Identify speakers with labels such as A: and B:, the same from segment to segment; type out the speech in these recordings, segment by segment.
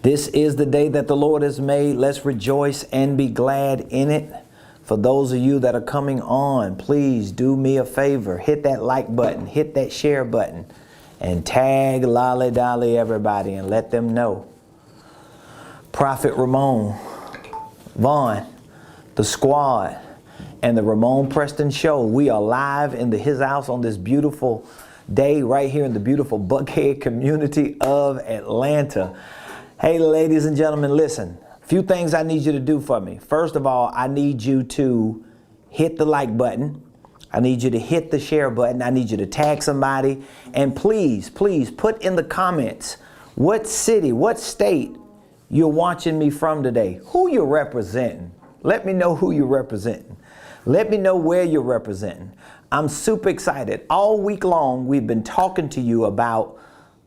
A: This is the day that the Lord has made. Let's rejoice and be glad in it. For those of you that are coming on, please do me a favor. Hit that like button, hit that share button, and tag Lolly Dolly everybody and let them know. Prophet Ramon, Vaughn, the squad, and the Ramon Preston Show. We are live in his house on this beautiful day right here in the beautiful Buckhead community of Atlanta. Hey, ladies and gentlemen, listen, a few things I need you to do for me. First of all, I need you to hit the like button. I need you to hit the share button. I need you to tag somebody. And please, please put in the comments what city, what state you're watching me from today, who you're representing. Let me know who you're representing. Let me know where you're representing. I'm super excited. All week long, we've been talking to you about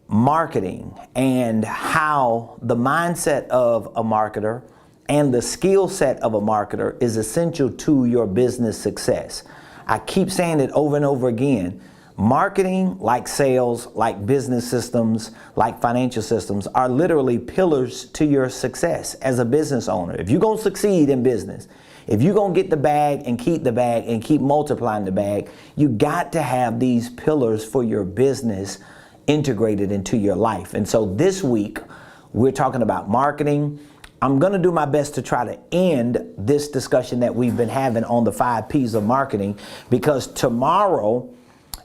A: marketing and how the mindset of a marketer and the skill set of a marketer is essential to your business success. I keep saying it over and over again. Marketing, like sales, like business systems, like financial systems, are literally pillars to your success as a business owner. If you're going to succeed in business, if you're going to get the bag and keep multiplying the bag, you got to have these pillars for your business integrated into your life. And so this week, we're talking about marketing. I'm going to do my best to try to end this discussion that we've been having on the 5 P's of marketing, because tomorrow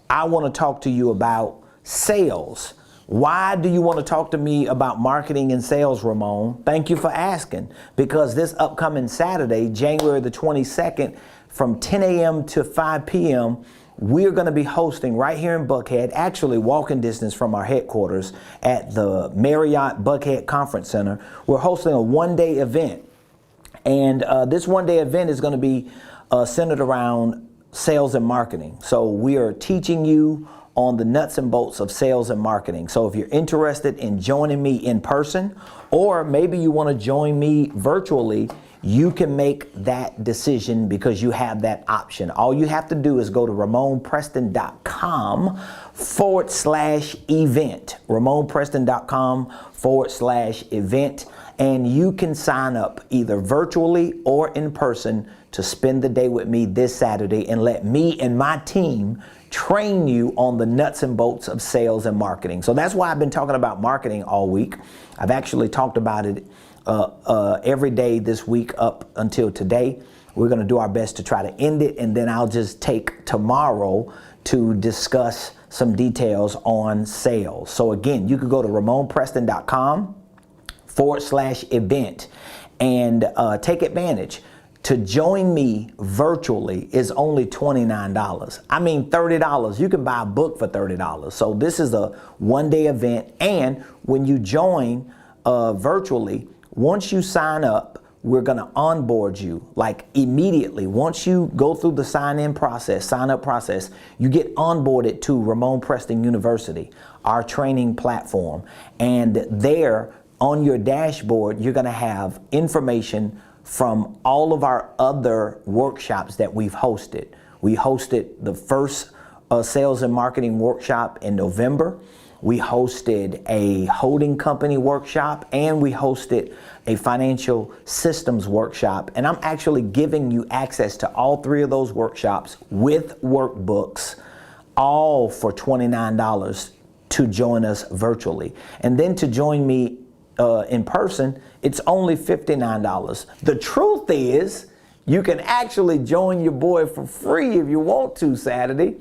A: I want to talk to you about sales. Why do you want to talk to me about marketing and sales, Ramon? Thank you for asking. Because this upcoming Saturday, January the 22nd, from 10 a.m. to 5 p.m., we're going to be hosting right here in Buckhead, actually walking distance from our headquarters at the Marriott Buckhead Conference Center. We're hosting a one-day event. And this one-day event is going to be centered around sales and marketing. So we are teaching you on the nuts and bolts of sales and marketing. So if you're interested in joining me in person, or maybe you want to join me virtually, you can make that decision because you have that option. All you have to do is go to RamonPreston.com/event, RamonPreston.com/event, and you can sign up either virtually or in person to spend the day with me this Saturday and let me and my team train you on the nuts and bolts of sales and marketing. So that's why I've been talking about marketing all week. I've actually talked about it every day this week up until today. We're going to do our best to try to end it, and then I'll just take tomorrow to discuss some details on sales. So again, you could go to RamonPreston.com/event and take advantage. To join me virtually is only $29. I mean $30. You can buy a book for $30. So this is a one-day event, and when you join virtually, once you sign up, we're going to onboard you like immediately. Once you go through the sign up process, you get onboarded to Ramon Preston University, our training platform. And there on your dashboard, you're going to have information from all of our other workshops that we've hosted. We hosted the first sales and marketing workshop in November. We hosted a holding company workshop, and we hosted a financial systems workshop. And I'm actually giving you access to all 3 of those workshops with workbooks, all for $29 to join us virtually. And then to join me in person, it's only $59. The truth is, you can actually join your boy for free if you want to Saturday.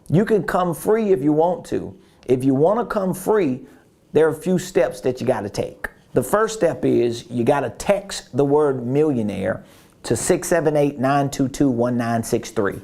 A: You can come free if you want to. If you want to come free, there are a few steps that you got to take. The first step is you got to text the word millionaire to 678-922-1963.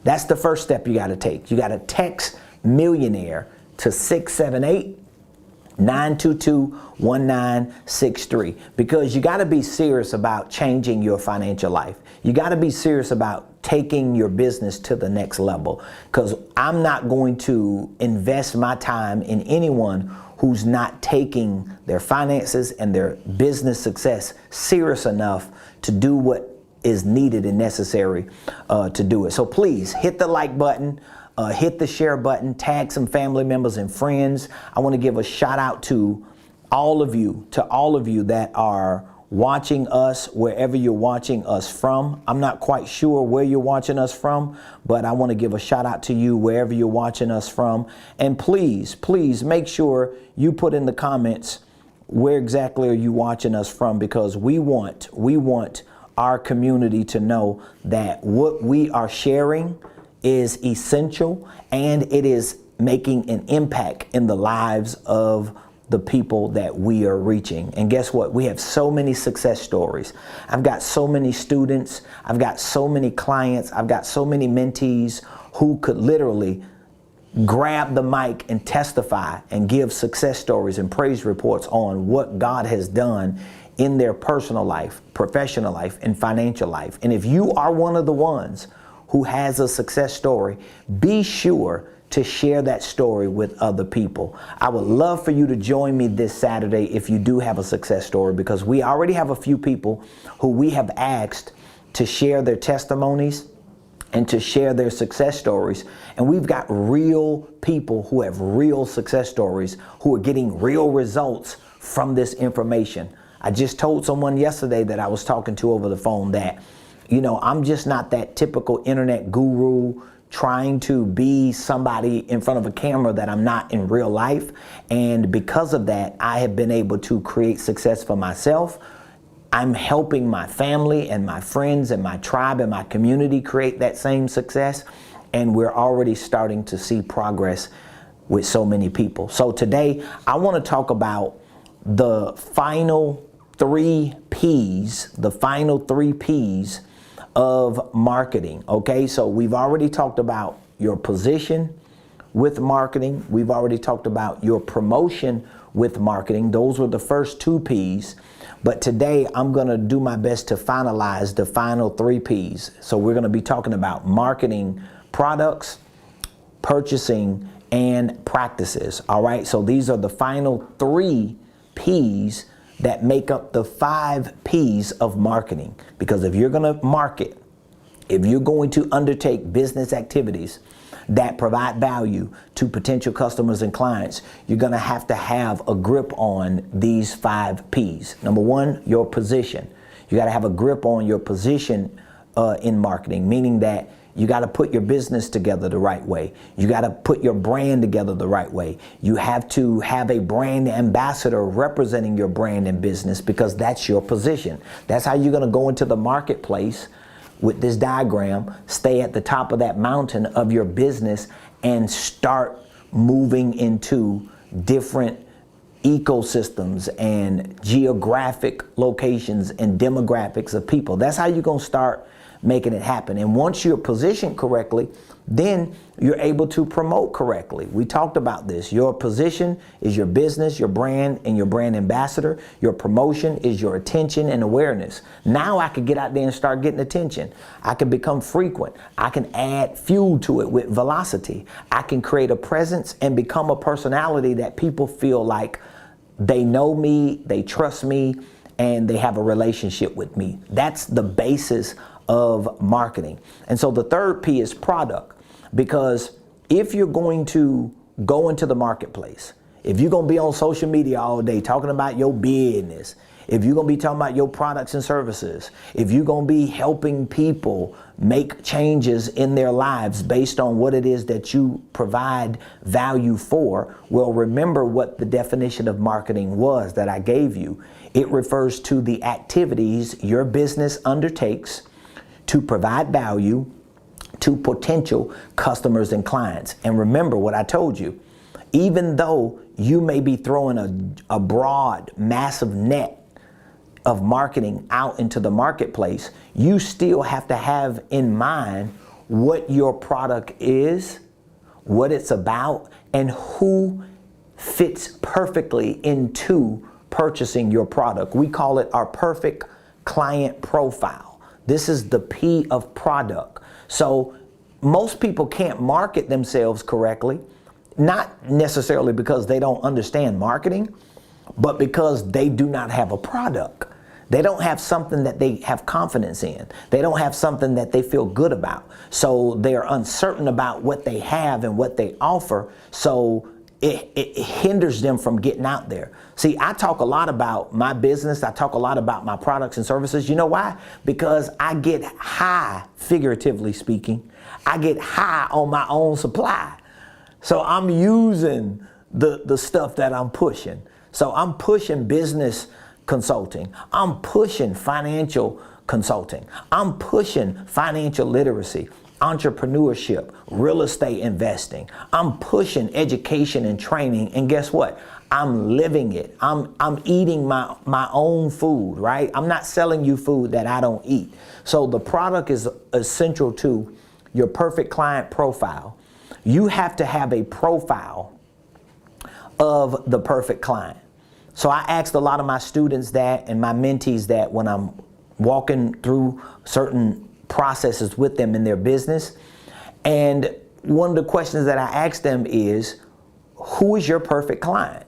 A: That's the first step you got to take. You got to text millionaire to 678-922-1963, because you got to be serious about changing your financial life. You got to be serious about taking your business to the next level, because I'm not going to invest my time in anyone who's not taking their finances and their business success serious enough to do what is needed and necessary to do it. So please hit the like button. Hit the share button, tag some family members and friends. I want to give a shout out to all of you that are watching us wherever you're watching us from. I'm not quite sure where you're watching us from, but I want to give a shout out to you wherever you're watching us from. And please make sure you put in the comments where exactly are you watching us from, because we want our community to know that what we are sharing is essential and it is making an impact in the lives of the people that we are reaching. And guess what? We have so many success stories. I've got so many students. I've got so many clients. I've got so many mentees who could literally grab the mic and testify and give success stories and praise reports on what God has done in their personal life, professional life, and financial life. And if you are one of the ones who has a success story, be sure to share that story with other people. I would love for you to join me this Saturday if you do have a success story, because we already have a few people who we have asked to share their testimonies and to share their success stories. And we've got real people who have real success stories, who are getting real results from this information. I just told someone yesterday that I was talking to over the phone that, you know, I'm just not that typical internet guru trying to be somebody in front of a camera that I'm not in real life. And because of that, I have been able to create success for myself. I'm helping my family and my friends and my tribe and my community create that same success. And we're already starting to see progress with so many people. So today I want to talk about the final 3 P's, of marketing. Okay, so we've already talked about your position with marketing. We've already talked about your promotion with marketing. Those were the first 2 P's. But today I'm going to do my best to finalize the final 3 P's. So we're going to be talking about marketing products, purchasing, and practices. All right, so these are the final 3 P's that make up the 5 P's of marketing. Because if you're going to market, if you're going to undertake business activities that provide value to potential customers and clients, you're going to have a grip on these 5 P's. Number 1, your position. You got to have a grip on your position in marketing, meaning that you got to put your business together the right way. You got to put your brand together the right way. You have to have a brand ambassador representing your brand and business, because that's your position. That's how you're going to go into the marketplace with this diagram, stay at the top of that mountain of your business and start moving into different ecosystems and geographic locations and demographics of people. That's how you're going to start making it happen. And once you're positioned correctly, then you're able to promote correctly. We talked about this. Your position is your business, your brand, and your brand ambassador. Your promotion is your attention and awareness. Now I could get out there and start getting attention. I can become frequent. I can add fuel to it with velocity. I can create a presence and become a personality that people feel like they know me, they trust me, and they have a relationship with me. That's the basis of marketing. And so the 3rd P is product, because if you're going to go into the marketplace, if you're going to be on social media all day talking about your business, if you're going to be talking about your products and services, if you're going to be helping people make changes in their lives based on what it is that you provide value for, well, remember what the definition of marketing was that I gave you. It refers to the activities your business undertakes to provide value to potential customers and clients. And remember what I told you, even though you may be throwing a broad, massive net of marketing out into the marketplace, you still have to have in mind what your product is, what it's about, and who fits perfectly into purchasing your product. We call it our perfect client profile. This is the P of product. So most people can't market themselves correctly, not necessarily because they don't understand marketing, but because they do not have a product. They don't have something that they have confidence in. They don't have something that they feel good about. So they're uncertain about what they have and what they offer. So it hinders them from getting out there. See, I talk a lot about my business. I talk a lot about my products and services. You know why? Because I get high, figuratively speaking. I get high on my own supply. So I'm using the stuff that I'm pushing. So I'm pushing business consulting. I'm pushing financial consulting. I'm pushing financial literacy, entrepreneurship, real estate investing. I'm pushing education and training. And guess what? I'm living it. I'm eating my own food, right? I'm not selling you food that I don't eat. So the product is essential to your perfect client profile. You have to have a profile of the perfect client. So I asked a lot of my students that and my mentees that when I'm walking through certain processes with them in their business. And one of the questions that I asked them is, who is your perfect client?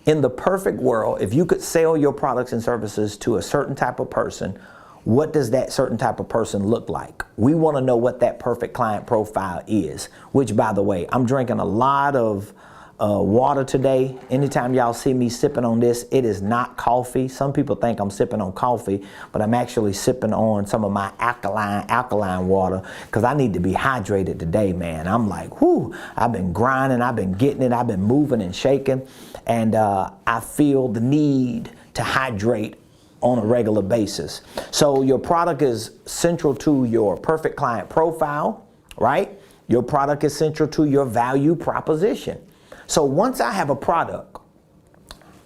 A: In the perfect world, if you could sell your products and services to a certain type of person, what does that certain type of person look like? We want to know what that perfect client profile is, which, by the way, I'm drinking a lot of water today. Anytime y'all see me sipping on this, it is not coffee. Some people think I'm sipping on coffee, but I'm actually sipping on some of my alkaline water because I need to be hydrated today, man. I'm like, whoo, I've been grinding, I've been getting it, I've been moving and shaking, and I feel the need to hydrate on a regular basis. So your product is central to your perfect client profile, right? Your product is central to your value proposition. So once I have a product,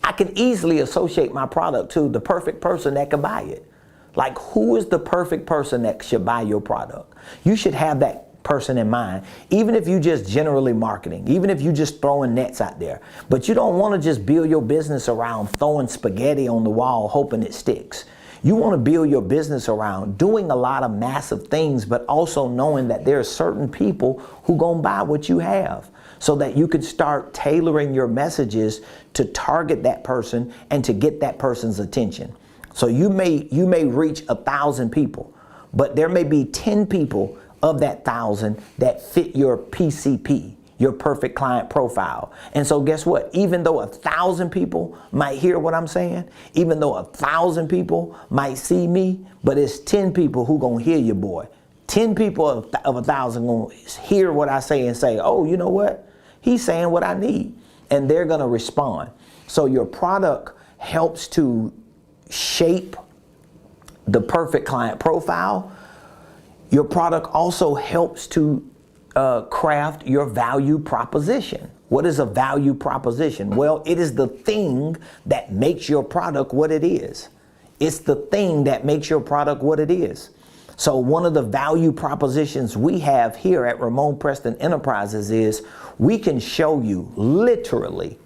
A: I can easily associate my product to the perfect person that can buy it. Like, who is the perfect person that should buy your product? You should have that person in mind, even if you just generally marketing, even if you just throwing nets out there. But you don't want to just build your business around throwing spaghetti on the wall, hoping it sticks. You want to build your business around doing a lot of massive things, but also knowing that there are certain people who gonna buy what you have, so that you can start tailoring your messages to target that person and to get that person's attention. So you may reach 1,000 people, but there may be 10 people of that 1,000 that fit your PCP, your perfect client profile. And so guess what? Even though 1,000 people might hear what I'm saying, even though 1,000 people might see me, but it's 10 people who gonna hear you, boy. 10 people of 1,000 gonna hear what I say and say, oh, you know what? He's saying what I need. And they're gonna respond. So your product helps to shape the perfect client profile. Your product also helps to craft your value proposition. What is a value proposition? Well, it is the thing that makes your product what it is. It's the thing that makes your product what it is. So one of the value propositions we have here at Ramon Preston Enterprises is we can show you literally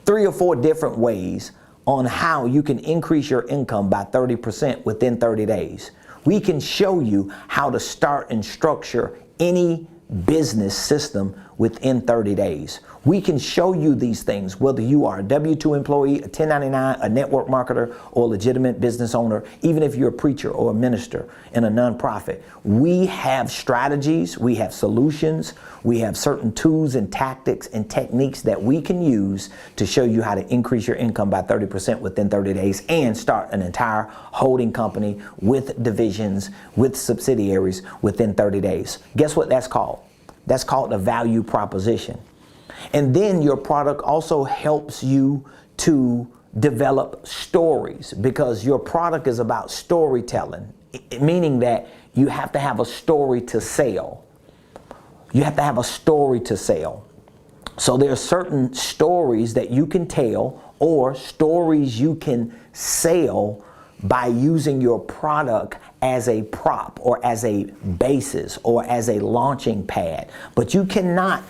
A: 3 or 4 different ways on how you can increase your income by 30% within 30 days. We can show you how to start and structure any business system within 30 days. We can show you these things, whether you are a W-2 employee, a 1099, a network marketer, or a legitimate business owner, even if you're a preacher or a minister in a nonprofit. We have strategies, we have solutions, we have certain tools and tactics and techniques that we can use to show you how to increase your income by 30% within 30 days and start an entire holding company with divisions, with subsidiaries within 30 days. Guess what that's called? That's called the value proposition. And then your product also helps you to develop stories, because your product is about storytelling, meaning that you have to have a story to sell. You have to have a story to sell. So there are certain stories that you can tell, or stories you can sell by using your product as a prop or as a basis or as a launching pad. But you cannot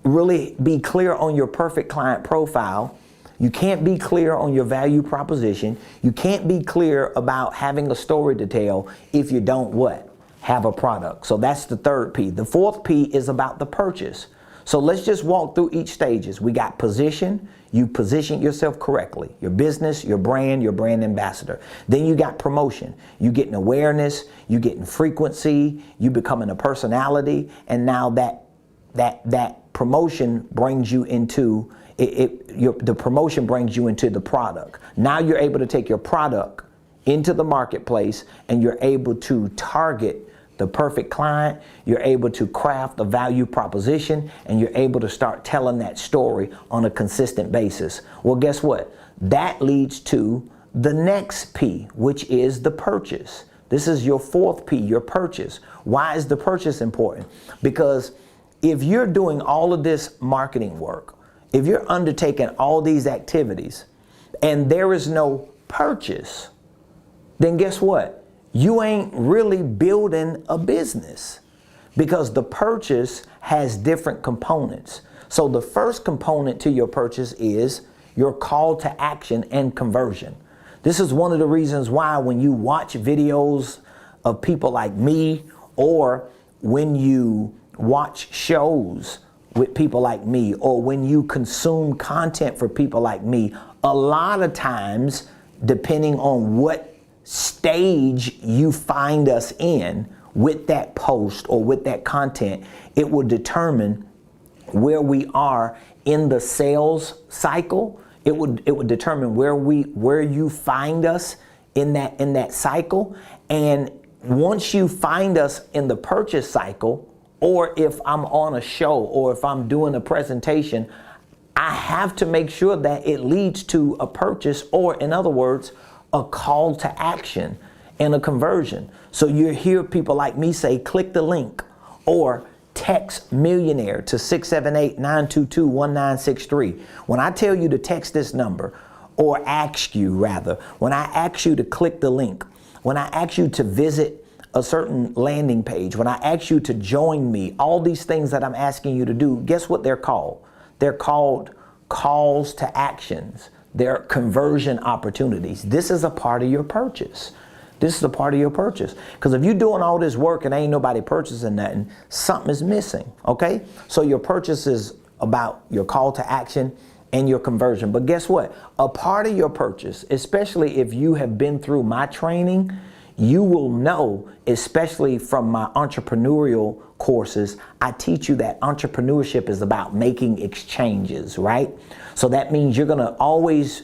A: really be clear on your perfect client profile. You can't be clear on your value proposition. You can't be clear about having a story to tell if you don't what? Have a product. So that's the third P. The fourth P is about the purchase. So let's just walk through each stages. We got position. You position yourself correctly. Your business, your brand ambassador. Then you got promotion. You getting awareness, you getting frequency, you becoming a personality, and now that that promotion brings you into the promotion brings you into the product. Now you're able to take your product into the marketplace, and you're able to target the perfect client. You're able to craft a value proposition, and you're able to start telling that story on a consistent basis. Well, guess what? That leads to the next P, which is the purchase. This is your fourth P, your purchase. Why is the purchase important? Because if you're doing all of this marketing work, if you're undertaking all these activities and there is no purchase, then guess what? You ain't really building a business, because the purchase has different components. So the first component to your purchase is your call to action and conversion. This is one of the reasons why when you watch videos of people like me, or when you watch shows with people like me, or when you consume content for people like me, a lot of times, depending on what stage you find us in with that post or with that content, it will determine where we are in the sales cycle. It would determine where you find us in that cycle. And once you find us in the purchase cycle, or if I'm on a show, or if I'm doing a presentation, I have to make sure that it leads to a purchase, or in other words, a call to action and a conversion. So you hear people like me say, click the link, or text Millionaire to 678-922-1963. When I tell you to text this number, or ask you rather, when I ask you to click the link, when I ask you to visit a certain landing page, when I ask you to join me, all these things that I'm asking you to do, guess what they're called? They're called calls to actions. They're conversion opportunities. This is a part of your purchase. This is a part of your purchase. Because if you're doing all this work and ain't nobody purchasing nothing, something is missing, okay? So your purchase is about your call to action and your conversion. But guess what? A part of your purchase, especially if you have been through my training, you will know, especially from my entrepreneurial courses, I teach you that entrepreneurship is about making exchanges, right? So that means you're gonna always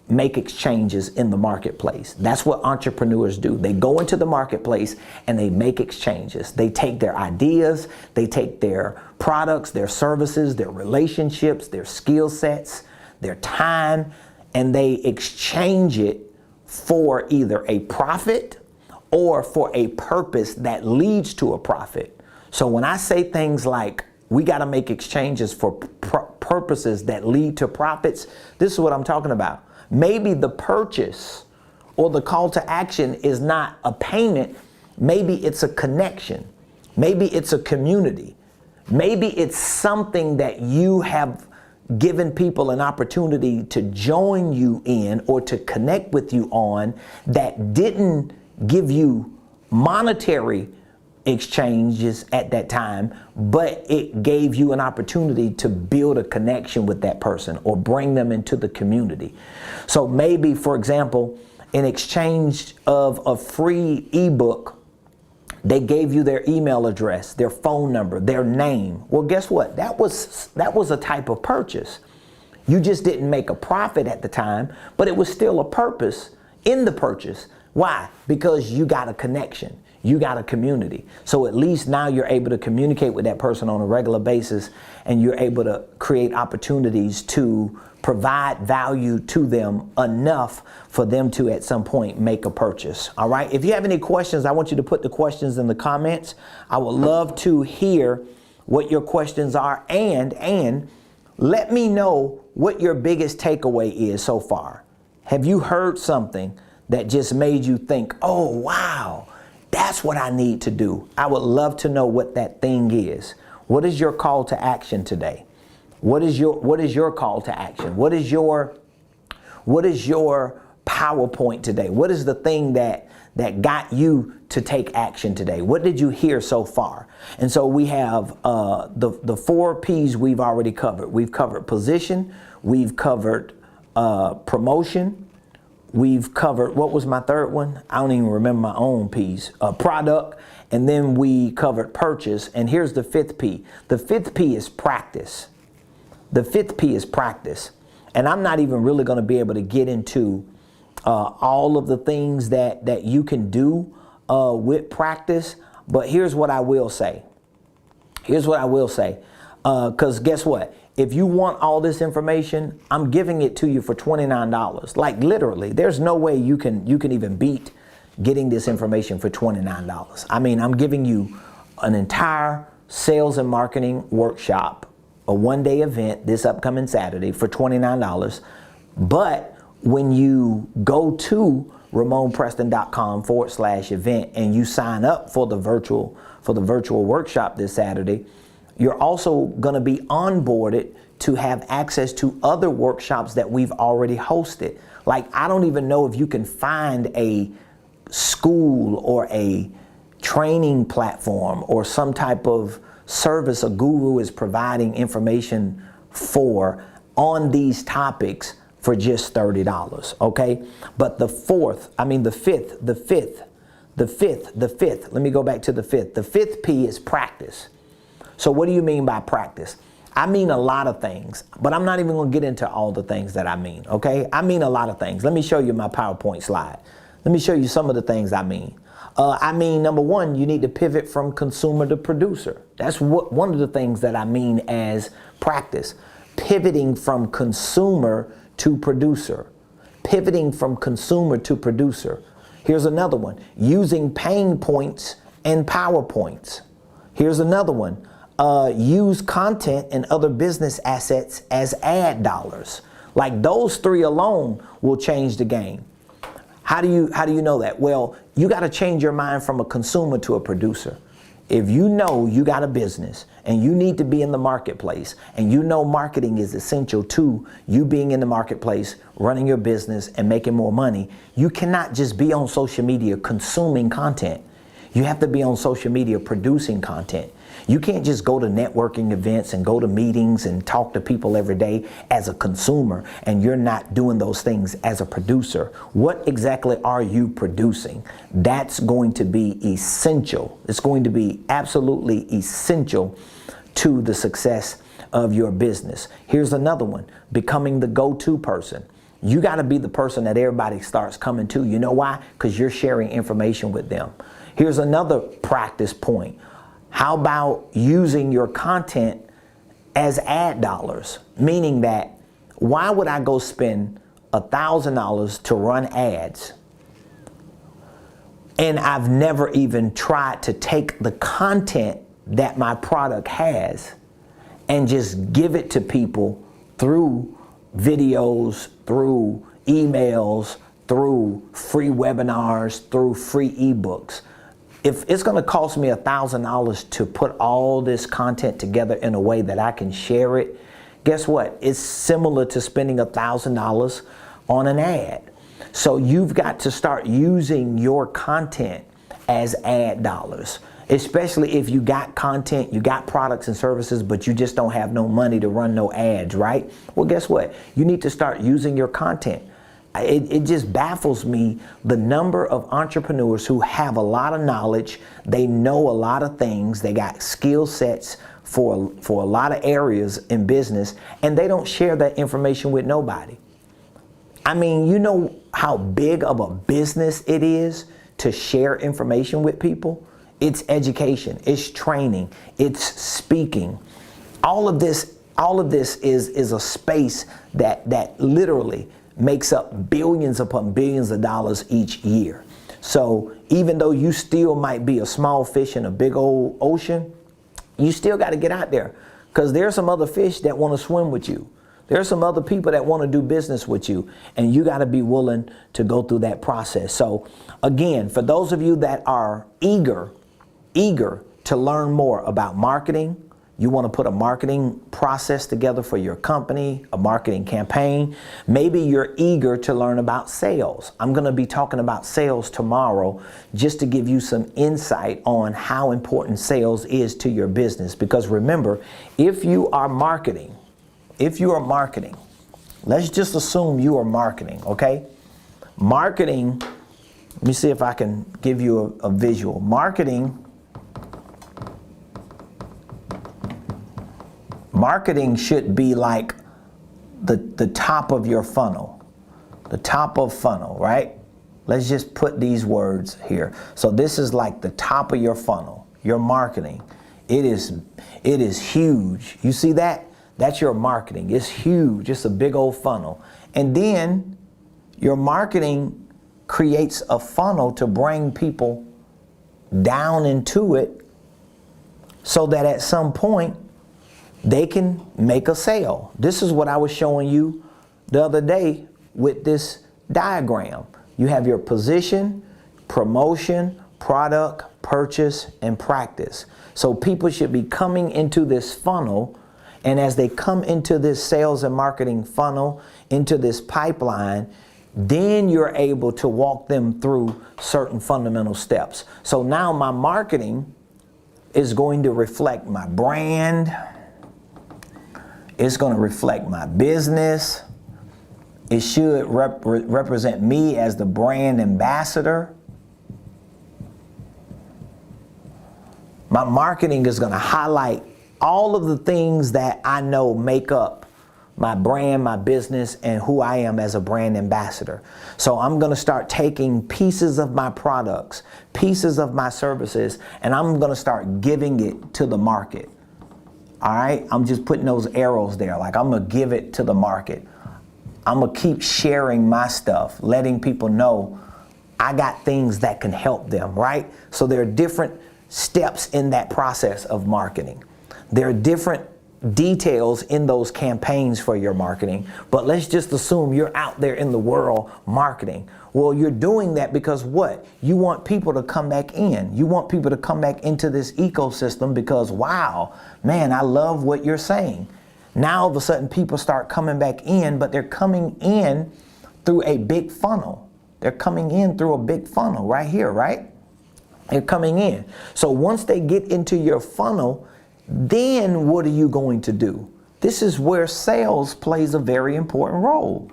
A: make exchanges in the marketplace. That's what entrepreneurs do. They go into the marketplace and they make exchanges. They take their ideas, they take their products, their services, their relationships, their skill sets, their time, and they exchange it for either a profit or for a purpose that leads to a profit. So when I say things like, we got to make exchanges for purposes that lead to profits, this is what I'm talking about. Maybe the purchase or the call to action is not a payment. Maybe it's a connection. Maybe it's a community. Maybe it's something that you have given people an opportunity to join you in or to connect with you on that didn't give you monetary exchanges at that time, but it gave you an opportunity to build a connection with that person or bring them into the community. So maybe, for example, in exchange of a free ebook, they gave you their email address, their phone number, their name. Well, guess what? That was a type of purchase. You just didn't make a profit at the time, but it was still a purpose in the purchase. Why? Because you got a connection. You got a community. So at least now you're able to communicate with that person on a regular basis, and you're able to create opportunities to provide value to them enough for them to at some point make a purchase. All right. If you have any questions, I want you to put the questions in the comments. I would love to hear what your questions are, and let me know what your biggest takeaway is so far. Have you heard something that just made you think, oh, wow, that's what I need to do? I would love to know what that thing is. What is your call to action today? What is your call to action? What is your PowerPoint today? What is the thing that got you to take action today? What did you hear so far? And so we have the 4 P's we've already covered. We've covered position, we've covered promotion, We've covered, what was my third one? I don't even remember my own piece. Product, and then we covered purchase. And here's the fifth P. The fifth P is practice. The fifth P is practice. And I'm not even really going to be able to get into all of the things that you can do with practice. But here's what I will say. Here's what I will say. Because guess what? If you want all this information, I'm giving it to you for $29. Like literally, there's no way you can even beat getting this information for $29. I mean, I'm giving you an entire sales and marketing workshop, a one-day event this upcoming Saturday for $29. But when you go to RamonPreston.com/event and you sign up for the virtual workshop this Saturday, you're also going to be onboarded to have access to other workshops that we've already hosted. Like, I don't even know if you can find a school or a training platform or some type of service a guru is providing information for on these topics for just $30, okay? But the fifth, let me go back to the fifth. The fifth P is practice. So what do you mean by practice? I mean a lot of things, but I'm not even going to get into all the things that I mean, okay? I mean a lot of things. Let me show you my PowerPoint slide. Let me show you some of the things I mean. Number one, you need to pivot from consumer to producer. That's one of the things that I mean as practice. Pivoting from consumer to producer. Pivoting from consumer to producer. Here's another one. Using pain points and PowerPoints. Here's another one. Use content and other business assets as ad dollars. Like those three alone will change the game. How do you know that? Well, you got to change your mind from a consumer to a producer. If you know you got a business and you need to be in the marketplace and you know marketing is essential to you being in the marketplace, running your business and making more money, you cannot just be on social media consuming content. You have to be on social media producing content. You can't just go to networking events and go to meetings and talk to people every day as a consumer and you're not doing those things as a producer. What exactly are you producing? That's going to be essential. It's going to be absolutely essential to the success of your business. Here's another one, becoming the go-to person. You got to be the person that everybody starts coming to. You know why? Because you're sharing information with them. Here's another practice point. How about using your content as ad dollars? Meaning that, why would I go spend $1,000 to run ads and I've never even tried to take the content that my product has and just give it to people through videos, through emails, through free webinars, through free ebooks? If it's going to cost me $1,000 to put all this content together in a way that I can share it, guess what? It's similar to spending $1,000 on an ad. So you've got to start using your content as ad dollars, especially if you got content, you got products and services, but you just don't have no money to run no ads, right? Well, guess what? You need to start using your content. It just baffles me the number of entrepreneurs who have a lot of knowledge, they know a lot of things, they got skill sets for a lot of areas in business, and they don't share that information with nobody. I mean, you know how big of a business it is to share information with people? It's education, it's training, it's speaking. All of this is a space that literally makes up billions upon billions of dollars each year. So even though you still might be a small fish in a big old ocean, you still got to get out there, because there's some other fish that want to swim with you. There's some other people that want to do business with you, and you got to be willing to go through that process. So again, for those of you that are eager to learn more about marketing, you want to put a marketing process together for your company, a marketing campaign. Maybe you're eager to learn about sales. I'm going to be talking about sales tomorrow just to give you some insight on how important sales is to your business. Because remember, if you are marketing, let's just assume you are marketing, okay? Marketing, let me see if I can give you a visual. Marketing should be like the top of your funnel. The top of funnel, right? Let's just put these words here. So this is like the top of your funnel, your marketing. It is huge. You see that? That's your marketing. It's huge. It's a big old funnel. And then your marketing creates a funnel to bring people down into it so that at some point they can make a sale. This is what I was showing you the other day with this diagram. You have your position, promotion, product, purchase, and practice. So people should be coming into this funnel, and as they come into this sales and marketing funnel, into this pipeline, then you're able to walk them through certain fundamental steps. So now my marketing is going to reflect my brand. It's going to reflect my business. It should represent me as the brand ambassador. My marketing is going to highlight all of the things that I know make up my brand, my business, and who I am as a brand ambassador. So I'm going to start taking pieces of my products, pieces of my services, and I'm going to start giving it to the market. All right? I'm just putting those arrows there. Like, I'm going to give it to the market. I'm going to keep sharing my stuff, letting people know I got things that can help them, right? So there are different steps in that process of marketing. There are different details in those campaigns for your marketing, but let's just assume you're out there in the world marketing. Well, you're doing that because what? You want people to come back in. You want people to come back into this ecosystem because, wow, man, I love what you're saying. Now all of a sudden people start coming back in, but they're coming in through a big funnel. They're coming in through a big funnel right here, right? They're coming in. So once they get into your funnel, then what are you going to do? This is where sales plays a very important role.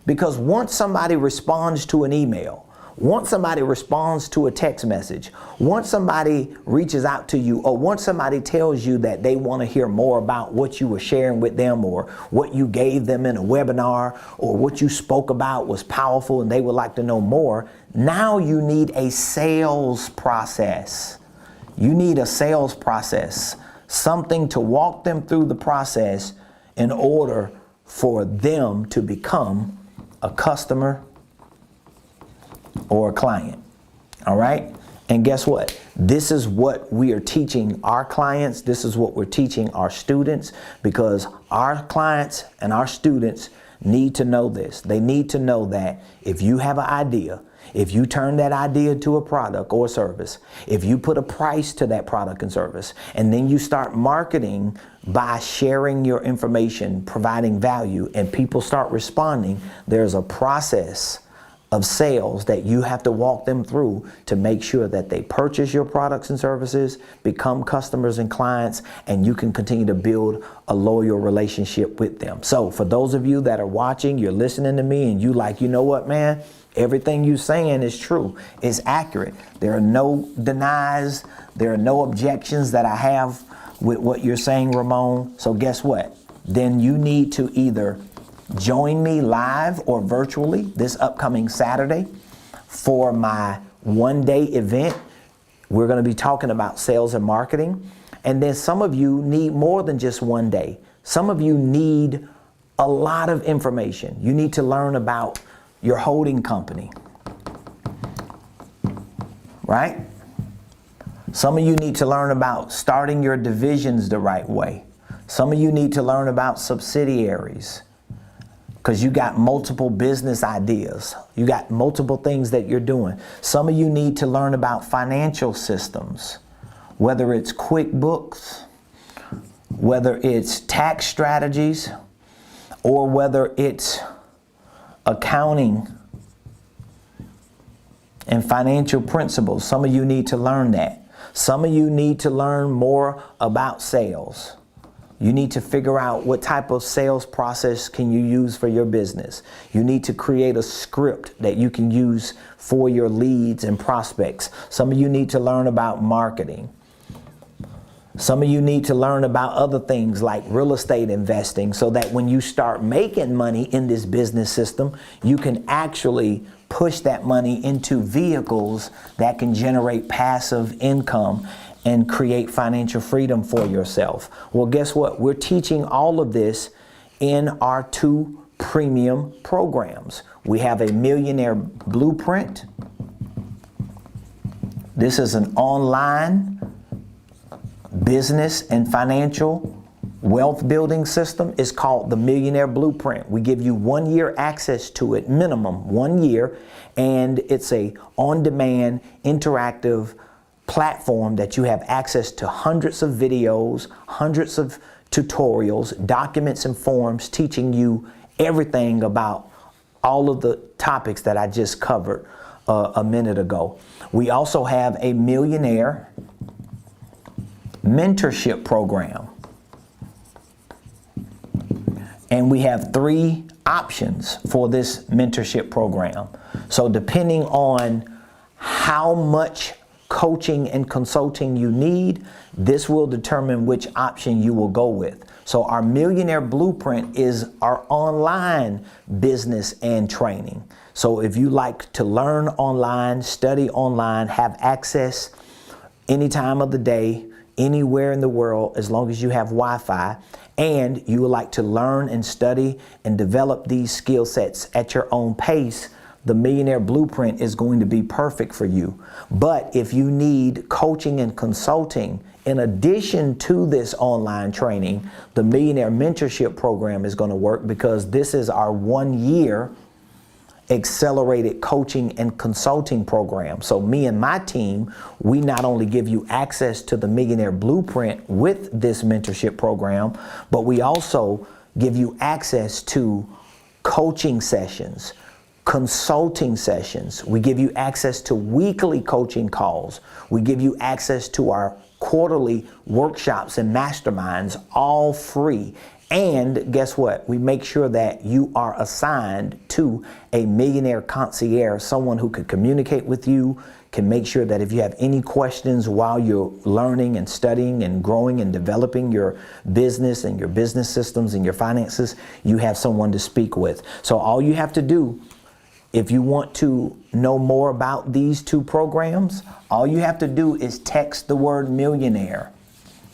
A: Because once somebody responds to an email, once somebody responds to a text message, once somebody reaches out to you, or once somebody tells you that they want to hear more about what you were sharing with them, or what you gave them in a webinar, or what you spoke about was powerful and they would like to know more, now you need a sales process. You need a sales process, something to walk them through the process in order for them to become a customer or a client. All right? And guess what? This is what we are teaching our clients. This is what we're teaching our students, because our clients and our students need to know this. They need to know that if you have an idea, if you turn that idea to a product or service, if you put a price to that product and service, and then you start marketing by sharing your information, providing value, and people start responding, there's a process of sales that you have to walk them through to make sure that they purchase your products and services, become customers and clients, and you can continue to build a loyal relationship with them. So for those of you that are watching, you're listening to me, and you like, you know what, man? Everything you're saying is true. It's accurate. There are no denies. There are no objections that I have with what you're saying, Ramon. So guess what? Then you need to either join me live or virtually this upcoming Saturday for my one-day event. We're going to be talking about sales and marketing. And then some of you need more than just one day. Some of you need a lot of information. You need to learn about your holding company, right? Some of you need to learn about starting your divisions the right way. Some of you need to learn about subsidiaries, because you got multiple business ideas. You got multiple things that you're doing. Some of you need to learn about financial systems, whether it's QuickBooks, whether it's tax strategies, or whether it's accounting and financial principles. Some of you need to learn that. Some of you need to learn more about sales. You need to figure out what type of sales process can you use for your business. You need to create a script that you can use for your leads and prospects. Some of you need to learn about marketing. Some of you need to learn about other things like real estate investing, so that when you start making money in this business system, you can actually push that money into vehicles that can generate passive income and create financial freedom for yourself. Well, guess what? We're teaching all of this in our 2 premium programs. We have a Millionaire Blueprint. This is an online business and financial wealth building system. It's called the Millionaire Blueprint. We give you 1 year access to it, minimum 1 year, and it's a on-demand interactive platform that you have access to hundreds of videos, hundreds of tutorials, documents and forms teaching you everything about all of the topics that I just covered a minute ago. We also have a Millionaire Mentorship program. And we have 3 options for this mentorship program. So depending on how much coaching and consulting you need, this will determine which option you will go with. So our Millionaire Blueprint is our online business and training. So if you like to learn online, study online, have access any time of the day, anywhere in the world, as long as you have Wi-Fi, and you would like to learn and study and develop these skill sets at your own pace, the Millionaire Blueprint is going to be perfect for you. But if you need coaching and consulting in addition to this online training, the Millionaire Mentorship program is going to work, because this is our 1 year accelerated coaching and consulting program. So me and my team, we not only give you access to the Millionaire Blueprint with this mentorship program, but we also give you access to coaching sessions, consulting sessions. We give you access to weekly coaching calls. We give you access to our quarterly workshops and masterminds, all free. And guess what? We make sure that you are assigned to a millionaire concierge, someone who can communicate with you, can make sure that if you have any questions while you're learning and studying and growing and developing your business and your business systems and your finances, you have someone to speak with. So all you have to do, if you want to know more about these 2 programs, all you have to do is text the word millionaire.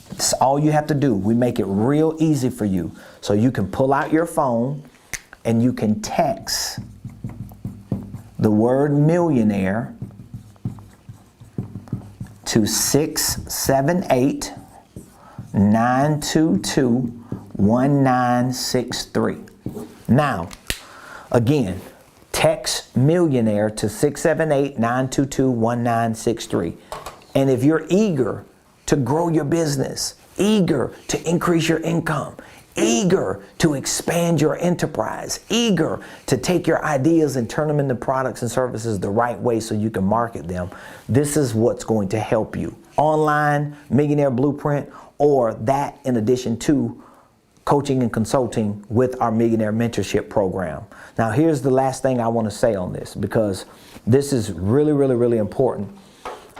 A: That's all you have to do. We make it real easy for you. So you can pull out your phone and you can text the word millionaire to 678-922-1963. Now, again, text millionaire to 678-922-1963. And if you're eager to grow your business, eager to increase your income, eager to expand your enterprise, eager to take your ideas and turn them into products and services the right way so you can market them, this is what's going to help you. Online, Millionaire Blueprint, or that in addition to coaching and consulting with our Millionaire Mentorship program. Now, here's the last thing I want to say on this, because this is really, really, really important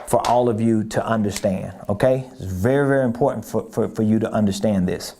A: for all of you to understand, okay? It's very, very important for you to understand this.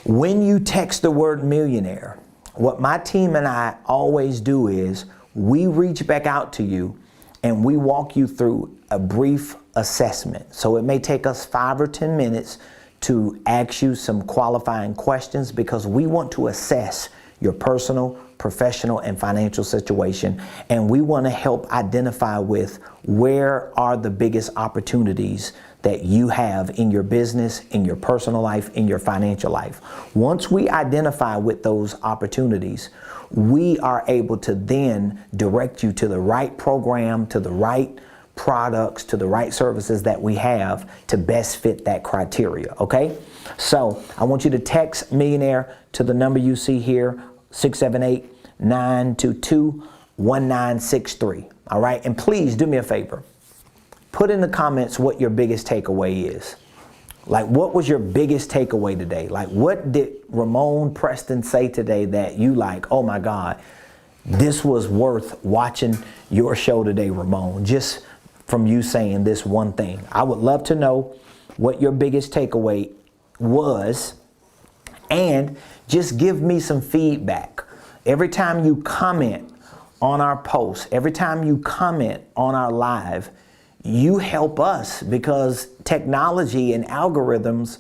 A: When you text the word millionaire, what my team and I always do is we reach back out to you and we walk you through a brief assessment. So it may take us 5 or 10 minutes to ask you some qualifying questions, because we want to assess your personal, professional, and financial situation. And we want to help identify with where are the biggest opportunities that you have in your business, in your personal life, in your financial life. Once we identify with those opportunities, we are able to then direct you to the right program, to the right products, to the right services that we have to best fit that criteria, okay? So I want you to text millionaire to the number you see here, 678-922-1963, all right? And please do me a favor. Put in the comments what your biggest takeaway is. Like, what was your biggest takeaway today? Like, what did Ramon Preston say today that you like, oh my God, this was worth watching your show today, Ramon, just from you saying this one thing? I would love to know what your biggest takeaway was, and just give me some feedback. Every time you comment on our post, every time you comment on our live, you help us, because technology and algorithms,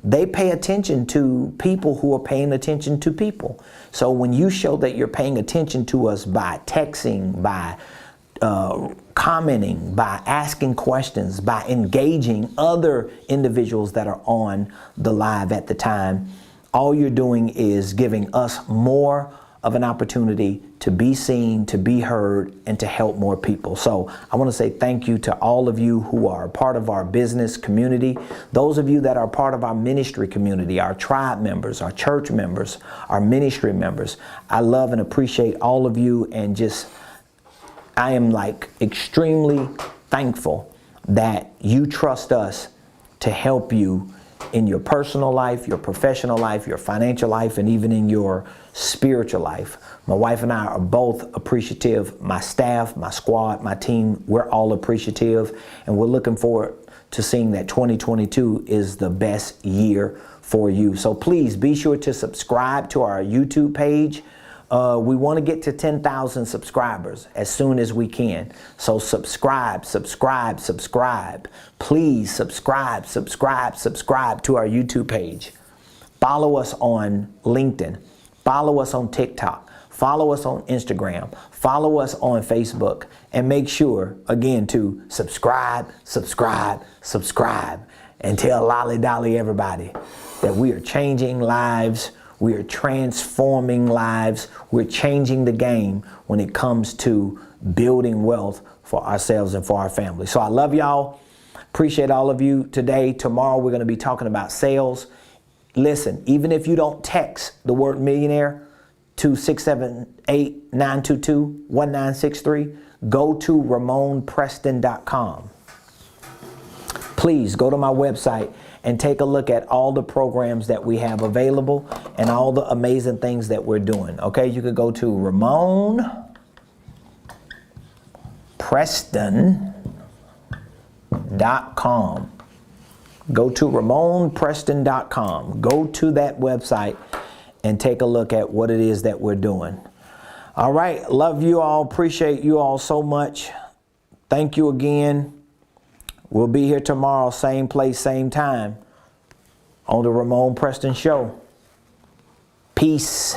A: they pay attention to people who are paying attention to people. So when you show that you're paying attention to us by texting, by commenting, by asking questions, by engaging other individuals that are on the live at the time, all you're doing is giving us more of an opportunity to be seen, to be heard, and to help more people. So I want to say thank you to all of you who are part of our business community, those of you that are part of our ministry community, our tribe members, our church members, our ministry members. I love and appreciate all of you, and just, I am like extremely thankful that you trust us to help you in your personal life, your professional life, your financial life, and even in your spiritual life. My wife and I are both appreciative. My staff, my squad, my team, we're all appreciative, and we're looking forward to seeing that 2022 is the best year for you. So please be sure to subscribe to our YouTube page. We want to get to 10,000 subscribers as soon as we can. So subscribe. Please subscribe to our YouTube page. Follow us on LinkedIn. Follow us on TikTok. Follow us on Instagram. Follow us on Facebook. And make sure, again, to subscribe, and tell Lolly Dolly everybody that we are changing lives. We are transforming lives. We're changing the game when it comes to building wealth for ourselves and for our family. So I love y'all. Appreciate all of you today. Tomorrow we're going to be talking about sales. Listen, even if you don't text the word millionaire to 678-922-1963, go to RamonPreston.com. Please go to my website and take a look at all the programs that we have available and all the amazing things that we're doing. Okay, you could go to RamonPreston.com. Go to RamonPreston.com. Go to that website and take a look at what it is that we're doing. All right, love you all. Appreciate you all so much. Thank you again. We'll be here tomorrow, same place, same time, on the Ramon Preston Show. Peace.